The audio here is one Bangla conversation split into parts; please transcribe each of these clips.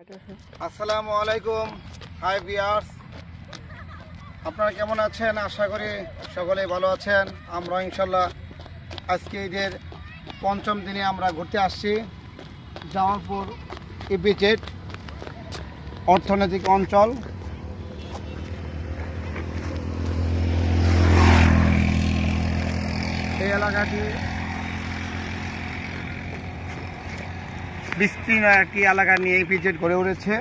আসসালামু আলাইকুম। হাই ভিউয়ার্স, আপনারা কেমন আছেন? আশা করি সকলেই ভালো আছেন। আমরা ইনশাল্লাহ আজকে ঈদের পঞ্চম দিনে আমরা ঘুরতে আসছি জামালপুর ইপিজেড অর্থনৈতিক অঞ্চল। এই এলাকাটি বিস্তীর্ণ একটি এলাকা নিয়ে ইপিজেড গড়ে উঠেছে।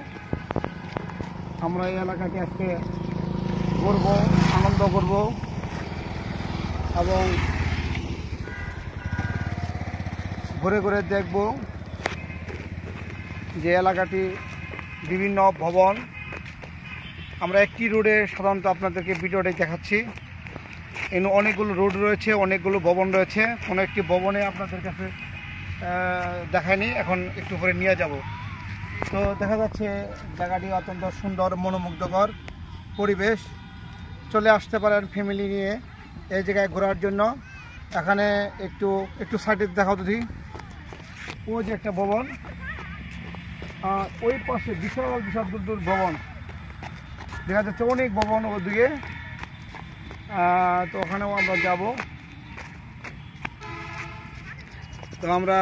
আমরা এই এলাকাটি আজকে ঘুরবো, আনন্দ করব এবং ঘুরে ঘুরে দেখব যে এলাকাটি বিভিন্ন ভবন। আমরা একটি রোডে সাধারণত আপনাদেরকে ভিডিওটি দেখাচ্ছি। এখানে অনেকগুলো রোড রয়েছে, অনেকগুলো ভবন রয়েছে। কোনো একটি ভবনে আপনাদের কাছে দেখায়নি, এখন একটু পরে নিয়ে যাব। তো দেখা যাচ্ছে জায়গাটি অত্যন্ত সুন্দর, মনোমুগ্ধকর পরিবেশ। চলে আসতে পারেন ফ্যামিলি নিয়ে এই জায়গায় ঘোরার জন্য। এখানে একটু সাইডে দেখাও যদি, ওই যে একটা ভবন, ওই পাশে বিশাল বিশাল দূর দূর ভবন দেখা যাচ্ছে, অনেক ভবন ওদিকে। তো ওখানেও আমরা যাব। তো আমরা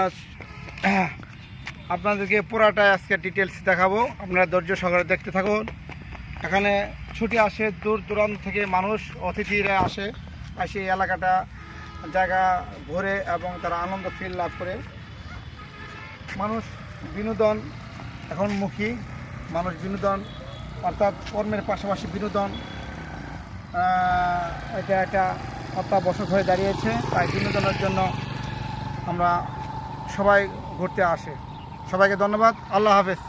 আপনাদেরকে পুরাটাই আজকে ডিটেলস দেখাবো, আপনারা ধৈর্য সহকারে দেখতে থাকুন। এখানে ছুটি আসে, দূর দূরান্ত থেকে মানুষ, অতিথিরা আসে, এসে এই এলাকাটা জায়গা ঘোরে এবং তারা আনন্দ ফিল লাভ করে। মানুষ বিনোদন এখন মুখী, মানুষ বিনোদন অর্থাৎ কর্মের পাশাপাশি বিনোদন এটা একটা অত্যাবশ্যক হয়ে দাঁড়িয়েছে। তাই বিনোদনের জন্য আমরা সবাই ঘুরতে আসে। সবাইকে ধন্যবাদ। আল্লাহ হাফেজ।